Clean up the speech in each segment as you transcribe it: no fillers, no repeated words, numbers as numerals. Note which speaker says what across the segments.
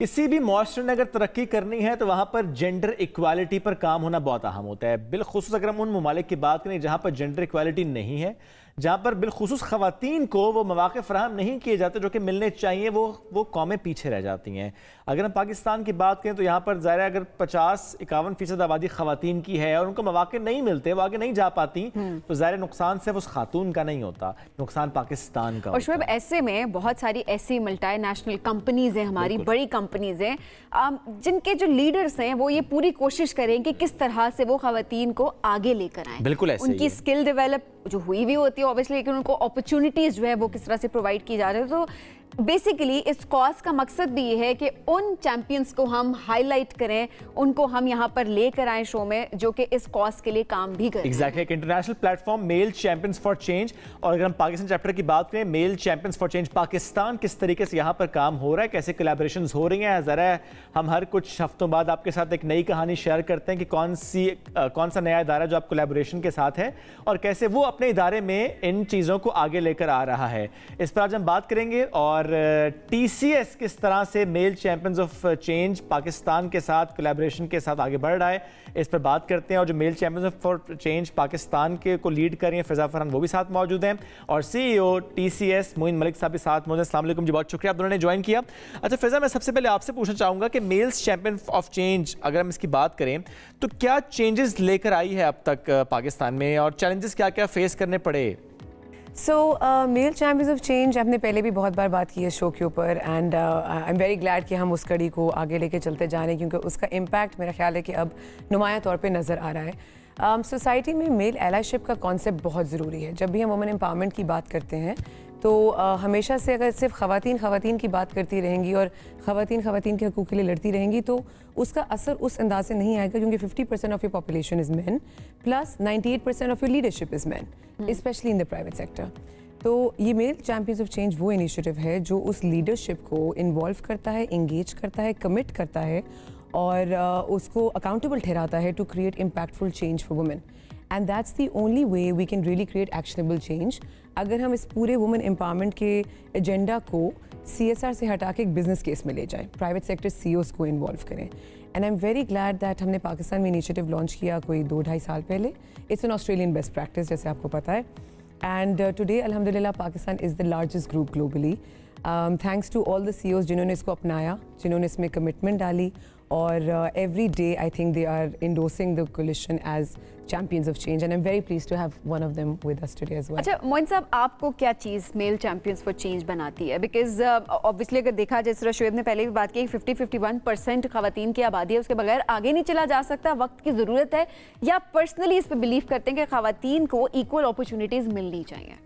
Speaker 1: किसी भी मुआशरे ने अगर तरक्की करनी है तो वहाँ पर जेंडर इक्वालिटी पर काम होना बहुत अहम होता है। बिलखुसूस अगर हम उन ममालिक की बात करें जहाँ पर जेंडर इक्वालिटी नहीं है, जहाँ पर बिलखुसूस ख़वातीन को वो मौक़े फ़राहम नहीं किए जाते जो कि मिलने चाहिए, वो कौमें पीछे रह जाती हैं। अगर हम पाकिस्तान की बात करें तो यहाँ पर ज़ाहिर है अगर 50-51% आबादी ख़वातीन की है और उनको मौक़े नहीं मिलते, वो आगे नहीं जा पाती, तो ज़ाहिर नुकसान सिर्फ उस खातून का नहीं होता, नुकसान पाकिस्तान का।
Speaker 2: और शुएब, ऐसे में बहुत सारी ऐसी मल्टीनेशनल कंपनीज़ हैं, हमारी बड़ी कंपनीज़ हैं, जिनके जो लीडर्स हैं वो ये पूरी कोशिश करें कि किस तरह से वो ख़वातीन को आगे लेकर आएँ।
Speaker 1: बिल्कुल ऐसे
Speaker 2: उनकी स्किल डेवलप जो हुई भी होती है ऑब्वियसली, लेकिन उनको अपॉर्चुनिटीज़ जो है वो किस तरह से प्रोवाइड की जा रही है। तो बेसिकली इस कॉज का मकसद भी ये है कि उन चैंपियंस को हम हाईलाइट करें, उनको हम यहाँ पर लेकर आए शो में, जो कि इस कॉज के लिए काम भी करें।
Speaker 1: एग्जैक्टली, एक international platform male champions for change. और अगर हम पाकिस्तान चैप्टर की बात करें, male champions for change Pakistan किस तरीके से यहाँ पर काम हो रहा है, कैसे कोलैबोरेशंस हो रही हैं, ज़रा हम हर कुछ हफ्तों बाद आपके साथ एक नई कहानी शेयर करते हैं कि कौन सा नया इदारा जो आप कोलैबोरेशन के साथ है और कैसे वो अपने इदारे में इन चीज़ों को आगे लेकर आ रहा है। इस पर आज हम बात करेंगे। और TCS किस तरह से male champions of change Pakistan के साथ कोलैबोरेशन के साथ आगे बढ़ रहा है, इस पर बात करते हैं। और जो male champions for change Pakistan के को लीड कर रही हैं फिजा फरहान, वो भी साथ मौजूद हैं। और CEO TCS मोइन मलिक साहब भी साथ मौजूद हैं। अस्सलाम वालेकुम जी, बहुत शुक्रिया आप दोनों ने ज्वाइन किया। अच्छा फिजा, मैं सबसे पहले आपसे पूछना चाहूँगा कि मेल्स चैंपियन ऑफ चेंज अगर हम इसकी बात करें तो क्या चेंजेस लेकर आई है अब तक पाकिस्तान में और चैलेंजेस क्या क्या फेस करने पड़े?
Speaker 3: मेल चैंपियंस ऑफ चेंज आपने पहले भी बहुत बार बात की है शो के ऊपर, and I am very glad कि हम उस कड़ी को आगे लेके चलते जा रहे हैं, क्योंकि उसका इम्पैक्ट मेरा ख्याल है कि अब नुमाया तौर पे नज़र आ रहा है। सोसाइटी में मेल एलाइशिप का कॉन्सेप्ट बहुत ज़रूरी है। जब भी हम वुमेन एम्पावरमेंट की बात करते हैं तो हमेशा से अगर सिर्फ ख़वातीन की बात करती रहेंगी और ख़वातीन के हकूक़ के लिए लड़ती रहेंगी तो उसका असर उस अंदाज से नहीं आएगा, क्योंकि 50% of your population is man plus 98% of your leadership is man, specially in the private sector. तो ये मेल चैंपियंस ऑफ चेंज वो इनिशिएटिव है जो उस लीडरशिप को इन्वॉल्व करता है, इंगेज करता है, कमिट करता है और उसको अकाउंटेबल ठहराता है to create impactful change for women. And that's the only way we can really create actionable change. अगर हम इस पूरे वुमेन एम्पावरमेंट के एजेंडा को CSR से हटा के एक बिजनेस केस में ले जाएं, प्राइवेट सेक्टर CEOs को इन्वॉल्व करें। And I am very glad that हमने पाकिस्तान में इनिशिएटिव लॉन्च किया कोई 2-2.5 साल पहले। It's an Australian best practice, जैसे आपको पता है। एंड टुडे अल्हम्दुलिल्लाह Pakistan is the largest group globally, thanks to all the CEOs जिन्होंने इसको अपनाया, जिन्होंने इसमें कमिटमेंट डाली। और every day I think they are endorsing the coalition as champions of change, and I'm very pleased to have one of them with us today as well.
Speaker 2: अच्छा मोइन साहब, आपको क्या चीज़ मेल चैंपियंस फॉर चेंज बनाती है? Because obviously अगर देखा, जिस तरह शुएब ने पहले भी बात की, 50-51% ख़वातीन की आबादी है, उसके बगैर आगे नहीं चला जा सकता, वक्त की ज़रूरत है, या पर्सनली इस पर बिलीव करते हैं कि ख़वातीन को इक्वल अपॉर्चुनिटीज़ मिलनी चाहिए?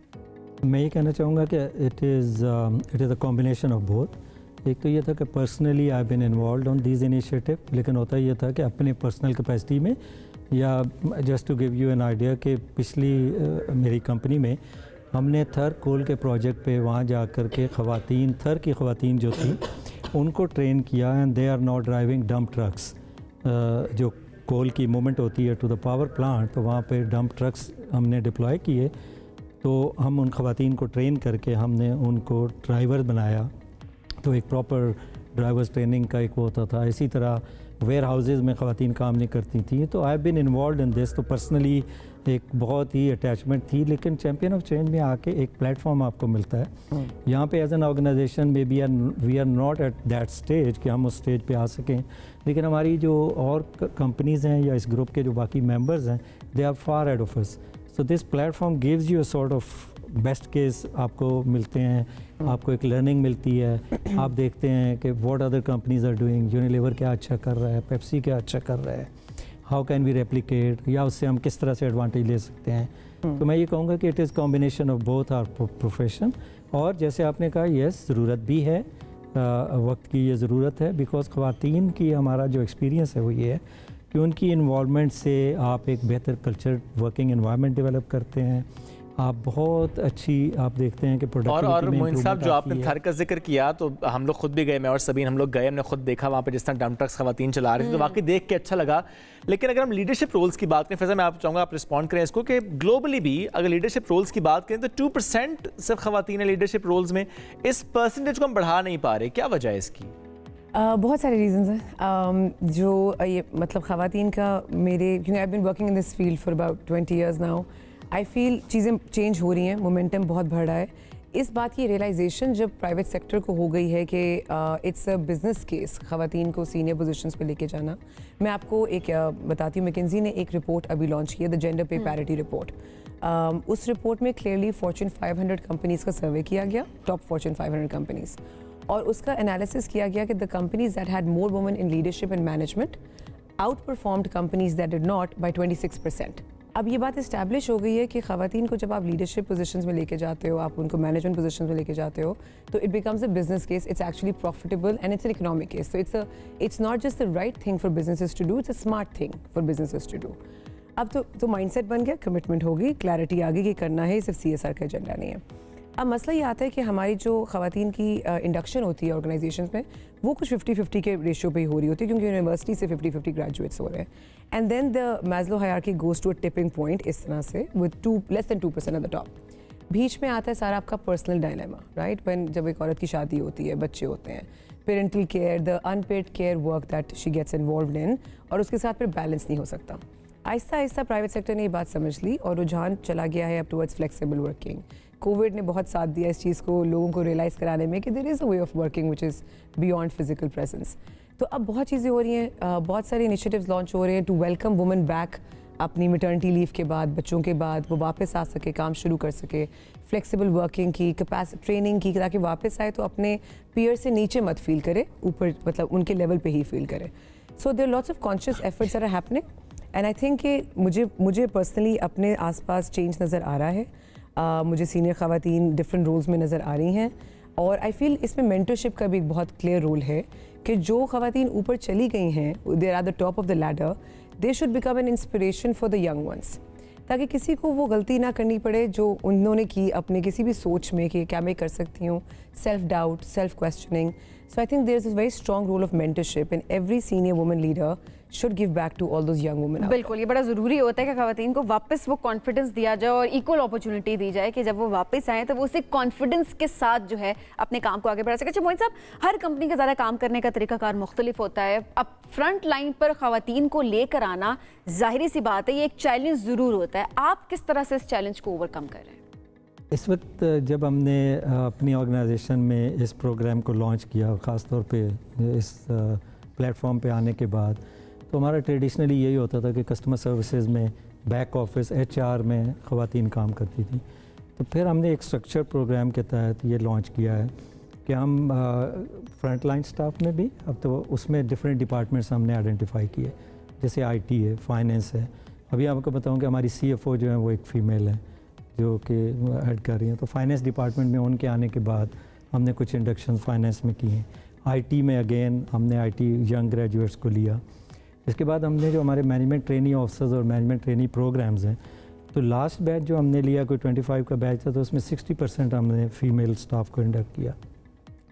Speaker 4: मैं ये कहना चाहूँगा कि it is a combination of both. एक तो ये था कि personally I bin involve on this initiative, लेकिन होता ये था कि अपने पर्सनल कैपेसिटी में, या just to give you an idea कि पिछली मेरी कंपनी में हमने थर कोल के प्रोजेक्ट पे वहाँ जा कर के थर की ख़वातीन जो थी उनको ट्रेन किया, and they are not driving dump trucks. जो कोल की मूवमेंट होती है टू द पावर प्लांट, तो वहाँ पे डंप ट्रक्स हमने डिप्लॉय किए। तो हम उन ख़वातीन को ट्रेन करके हमने उनको ड्राइवर बनाया, तो एक प्रॉपर ड्राइवर्स ट्रेनिंग का एक वो होता था। इसी तरह वेयर हाउसेज़ में ख़वातीन काम नहीं करती थी। तो I have been involve in this. तो पर्सनली एक बहुत ही अटैचमेंट थी, लेकिन चैम्पियन ऑफ चेंज में आके एक प्लेटफॉर्म आपको मिलता है। यहाँ पे एज एन ऑर्गेनाइजेशन में we are not at that stage कि हम उस स्टेज पे आ सकें, लेकिन हमारी जो और कंपनीज़ हैं या इस ग्रुप के जो बाकी मेंबर्स हैं, they are far ahead of us. So this platform gives you a sort of best case आपको मिलते हैं, आपको एक लर्निंग मिलती है। आप देखते हैं कि what other companies are doing, Unilever क्या अच्छा कर रहा है, पेप्सी क्या अच्छा कर रहा है, हाउ कैन वी रेप्लिकेट, या उससे हम किस तरह से एडवांटेज ले सकते हैं। तो मैं ये कहूँगा कि it is combination of both our profession. और जैसे आपने कहा, यस ज़रूरत भी है, वक्त की ये ज़रूरत है, बिकॉज ख़वातीन की हमारा जो एक्सपीरियंस है वो ये है कि उनकी इन्वॉल्वमेंट से आप एक बेहतर कल्चर वर्किंग एनवायरनमेंट डेवलप करते हैं, आप बहुत अच्छी आप देखते हैं कि
Speaker 1: और मोइन साहब, जो आपने थर का जिक्र किया, तो हम लोग खुद भी गए, मैं और सबीन हम लोग गए, हमने खुद देखा वहाँ पे जिस तरह डंप ट्रक्स ख़वातीन चला रही थी, तो वाकई देख के अच्छा लगा। लेकिन अगर हम लीडरशिप रोल्स की बात करें, फिजा मैं आप चाहूँगा आप रिस्पॉन्ड करें इसको, कि ग्लोबली भी अगर लीडरशिप रोल्स की बात करें तो 2% सिर्फ ख़वातीन है लीडरशिप रोल्स में। इस परसेंटेज को हम बढ़ा नहीं पा रहे, क्या वजह है इसकी?
Speaker 3: बहुत सारे रीजंस हैं जो ये मतलब ख़वातीन का मेरे, क्योंकि I have been working in this field for about 20 years now, I feel चीज़ें चेंज हो रही हैं, मोमेंटम बहुत बढ़ रहा है। इस बात की रियलाइजेशन जब प्राइवेट सेक्टर को हो गई है कि इट्स अ बिजनेस केस ख़वातीन को सीनियर पोजीशंस पे लेके जाना। मैं आपको एक बताती हूँ, मैकेंजी ने एक रिपोर्ट अभी लॉन्च की है, द जेंडर पे पैरिटी रिपोर्ट। उस रिपोर्ट में क्लियरली फॉर्च्यून 500 कंपनीज़ का सर्वे किया गया, टॉप फॉर्च्यून 500 कंपनीज़, और उसका एनालिसिस किया गया कि the companies that had more women in leadership and management outperformed companies that did not by 26%। अब ये बात इस्टेब्लिश हो गई है कि ख़वातीन को जब आप लीडरशिप पोजीशंस में लेके जाते हो, आप उनको मैनेजमेंट पोजीशंस में लेके जाते हो, तो it becomes a business case, it's actually profitable and it's an economic case. तो it's not just the right thing for businesses to do, it's a smart thing for businesses to do. अब तो mindset बन गया, commitment होगी, clarity आ गई कि करना है, सिर्फ CSR का एजेंडा नहीं है। अब मसला ये आता है कि हमारी जो ख़वातीन की इंडक्शन होती है ऑर्गेनाइजेशंस में, वो कुछ 50-50 के रेशियो पे ही हो रही होती है, क्योंकि यूनिवर्सिटी से 50-50 ग्रेजुएट्स हो रहे हैं। And then the Maslow hierarchy goes to a tipping point इस तरह से with less than 2% at the top. बीच में आता है सारा आपका पर्सनल डायलेमा, राइट? व्हेन जब एक औरत की शादी होती है, बच्चे होते हैं, parental care, the unpaid care work that she gets involved in, और उसके साथ फिर बैलेंस नहीं हो सकता। आहिस्ता आहिस्ता प्राइवेट सेक्टर ने ये बात समझ ली और रुझान चला गया है up towards flexible working. Covid ने बहुत साथ दिया इस चीज़ को लोगों को रियलाइज़ कराने में कि there is a way of working which is beyond physical presence. तो अब बहुत चीज़ें हो रही हैं, बहुत सारे इनिशिएटिव्स लॉन्च हो रहे हैं टू वेलकम वुमेन बैक अपनी मैटर्निटी लीव के बाद, बच्चों के बाद वो वापस आ सके, काम शुरू कर सके, फ्लेक्सिबल वर्किंग की, कैपेसिटी ट्रेनिंग की, ताकि वापस आए तो अपने पीयर से नीचे मत फील करे, ऊपर मतलब उनके लेवल पे ही फील करे। So there lots of conscious efforts are happening and I think कि मुझे पर्सनली अपने आसपास चेंज नज़र आ रहा है। मुझे सीनियर ख़वातीन डिफरेंट रोल्स में नज़र आ रही हैं और आई फील इसमें मेंटरशिप का भी एक बहुत क्लियर रोल है कि जो ख़वातीन ऊपर चली गई हैं, they are the top of the ladder, they should become an inspiration for the young ones, ताकि किसी को वो गलती ना करनी पड़े जो उन्होंने की अपने किसी भी सोच में कि क्या मैं कर सकती हूँ, self doubt, self questioning. So I think there is a very strong role of mentorship and every senior woman leader should give back to all those young women.
Speaker 2: बिल्कुल, ये बड़ा ज़रूरी होता है कि ख़वातीन को वापस वो कॉन्फिडेंस दिया जाए और इक्वल अपॉर्चुनिटी दी जाए कि जब वो वापस आए तो वो उसी कॉन्फिडेंस के साथ जो है अपने काम को आगे बढ़ा सके। अच्छा मोहित साहब, हर कंपनी का ज़्यादा काम करने का तरीकाकार मुख्तलिफ होता है। अब फ्रंट लाइन पर ख़वातीन को लेकर आना जाहिर सी बात है ये एक चैलेंज ज़रूर होता है। आप किस तरह से इस चैलेंज को ओवरकम कर रहे हैं?
Speaker 4: इस वक्त जब हमने अपनी ऑर्गेनाइजेशन में इस प्रोग्राम को लॉन्च किया, ख़ास तौर पे इस प्लेटफॉर्म पे आने के बाद, तो हमारा ट्रेडिशनली यही होता था कि कस्टमर सर्विसेज में, बैक ऑफिस, HR में ख़वातीन काम करती थी। तो फिर हमने एक स्ट्रक्चर प्रोग्राम के तहत ये लॉन्च किया है कि हम फ्रंट लाइन स्टाफ में भी, अब तो उसमें डिफरेंट डिपार्टमेंट्स हमने आइडेंटिफाई किए, जैसे IT है, फाइनेंस है। अभी आपको बताऊँ कि हमारी CFO जो है वो एक फ़ीमेल है जो कि हेड कर रही हैं। तो फाइनेंस डिपार्टमेंट में उनके आने के बाद हमने कुछ इंडक्शन फाइनेंस में किए। IT में अगेन हमने IT यंग ग्रेजुएट्स को लिया। इसके बाद हमने जो हमारे मैनेजमेंट ट्रेनी ऑफिसर्स और मैनेजमेंट ट्रेनी प्रोग्राम्स हैं, तो लास्ट बैच जो हमने लिया कोई 25 का बैच था, तो उसमें 60% हमने फीमेल स्टाफ को इंडक्ट किया।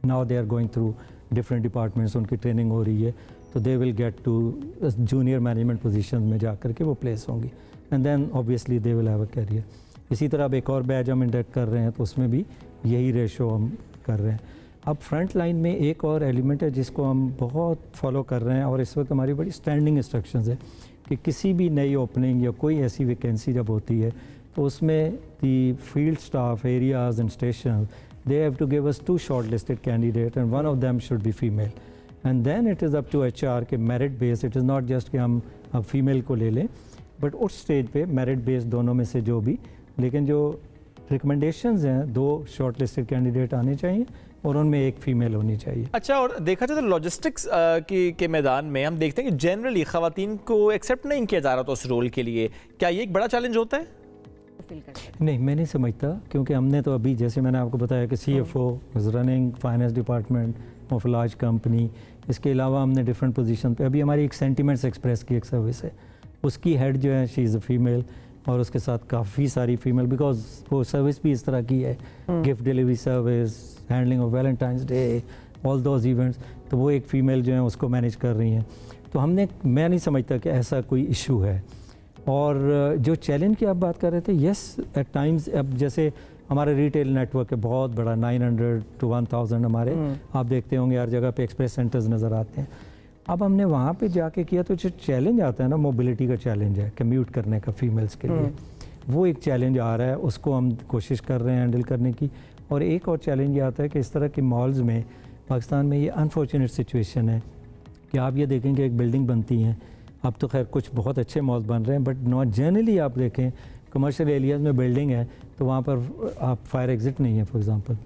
Speaker 4: Now they are going through different departments, उनकी ट्रेनिंग हो रही है, तो they will get to junior management position में जा कर के वो प्लेस होंगी and then obviously they will have a career. इसी तरह अब एक और बैच हम इंडक्ट कर रहे हैं, तो उसमें भी यही रेशो हम कर रहे हैं। अब फ्रंट लाइन में एक और एलिमेंट है जिसको हम बहुत फॉलो कर रहे हैं और इस वक्त हमारी बड़ी स्टैंडिंग इंस्ट्रक्शंस है कि किसी भी नई ओपनिंग या कोई ऐसी वैकेंसी जब होती है तो उसमें the field staff, areas and station, they have to give us 2 shortlisted candidate and one of them should be female and then it is up to HR के merit base. It is not just कि हम अब female को ले लें, but उस stage पे merit base दोनों में से जो भी, लेकिन जो रिकमेंडेशंस हैं 2 शॉर्टलिस्टेड कैंडिडेट आने चाहिए और उनमें एक फीमेल होनी चाहिए।
Speaker 1: अच्छा, और देखा जाए तो लॉजिस्टिक्स के मैदान में हम देखते हैं कि जनरली ख़वातीन को एक्सेप्ट नहीं किया जा रहा था उस रोल के लिए। क्या ये एक बड़ा चैलेंज होता है?
Speaker 4: नहीं, मैं नहीं समझता, क्योंकि हमने तो अभी जैसे मैंने आपको बताया कि CFO is running finance department of large company. इसके अलावा हमने डिफरेंट पोजीशन पे, अभी हमारी एक सेंटिमेंट्स एक्सप्रेस की एक सर्विस है, उसकी हेड जो है शी इज़ अ फीमेल और उसके साथ काफ़ी सारी फीमेल, बिकॉज वो सर्विस भी इस तरह की है, gift delivery service, handling of Valentine's day, all those events, तो वो एक फ़ीमेल जो है उसको मैनेज कर रही हैं। तो मैं नहीं समझता कि ऐसा कोई इशू है। और जो चैलेंज की आप बात कर रहे थे, येस एट टाइम्स, अब जैसे हमारा रिटेल नेटवर्क है बहुत बड़ा, 900 to 1000 हमारे, आप देखते होंगे हर जगह पे एक्सप्रेस सेंटर्स नज़र आते हैं। अब हमने वहाँ पे जाके किया तो जो चैलेंज आता है ना, मोबिलिटी का चैलेंज है, कम्यूट करने का फीमेल्स के लिए, वो एक चैलेंज आ रहा है, उसको हम कोशिश कर रहे हैं हैंडल करने की। और एक और चैलेंज ये आता है कि इस तरह के मॉल्स में पाकिस्तान में ये अनफॉर्चुनेट सिचुएशन है कि आप ये देखेंगे एक बिल्डिंग बनती हैं, अब तो खैर कुछ बहुत अच्छे मॉल्स बन रहे हैं, बट नॉट जनरली आप देखें कमर्शियल एरियाज़ में बिल्डिंग है तो वहाँ पर आप फायर एग्जिट नहीं है फॉर एग्जांपल,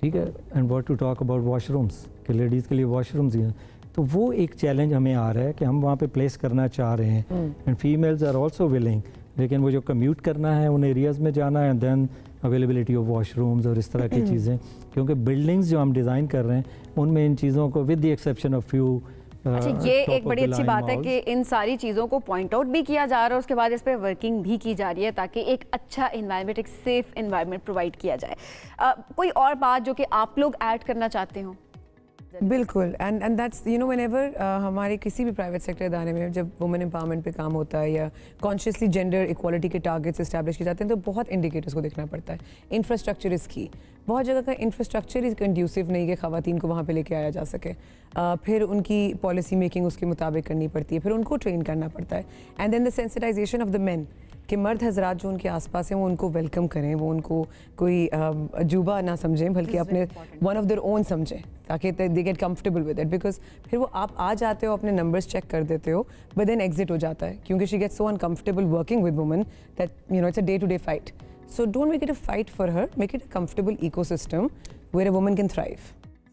Speaker 4: ठीक है। And what to talk about washrooms, कि लेडीज़ के लिए वॉशरूम्स ही हैं, तो वो एक चैलेंज हमें आ रहा है कि हम वहाँ पे प्लेस करना चाह रहे हैं। And females are also willing, लेकिन वो जो कम्यूट करना है उन एरियाज़ में जाना है, देन अवेलेबिलिटी ऑफ वॉशरूम्स और इस तरह की चीज़ें, क्योंकि बिल्डिंग्स जो हम डिज़ाइन कर रहे हैं उनमें इन चीज़ों को with the exception of few.
Speaker 2: अच्छा, ये एक बड़ी अच्छी बात है कि इन सारी चीज़ों को पॉइंट आउट भी किया जा रहा है, उसके बाद इस पर वर्किंग भी की जा रही है ताकि एक अच्छा इन्वायरमेंट, एक सेफ इन्वायरमेंट प्रोवाइड किया जाए। कोई और बात जो कि आप लोग ऐड करना चाहते हो?
Speaker 3: बिल्कुल, and that's you know whenever हमारे किसी भी प्राइवेट सेक्टर इदारे में जब वुमेन एम्पावरमेंट पे काम होता है या कॉन्शियसली जेंडर इक्वालिटी के टारगेट्स इस्टेब्लिश किए जाते हैं तो बहुत इंडिकेटर्स को देखना पड़ता है। इंफ्रास्ट्रक्चर इज़ की, बहुत जगह का इंफ्रास्ट्रक्चर इज़ कंड्यूसिव नहीं कि ख़वातीन को वहाँ पे लेके आया जा सके, फिर उनकी पॉलिसी मेकिंग उसके मुताबिक करनी पड़ती है, फिर उनको ट्रेन करना पड़ता है। And then the sensitization of the men, कि मर्द हजरात जो उनके आसपास हैं वो उनको वेलकम करें, वो उनको कोई अजूबा ना समझें बल्कि अपने वन ऑफ देयर ओन समझें, ताकि they get comfortable with it. Because फिर वो आप आ जाते हो, अपने नंबर्स चेक कर देते हो, बट देन एग्जिट हो जाता है क्योंकि she gets so uncomfortable working with women that you know it's a day to day fight. So don't make it a fight for her, make it a comfortable ecosystem where a woman can thrive.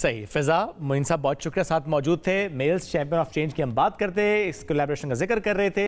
Speaker 1: सही। फिजा, मोइन साहब बहुत शुक्रिया, साथ मौजूद थे। Mails champion of change की हम बात करते, इस कोलैबोरेशन का जिक्र कर रहे थे।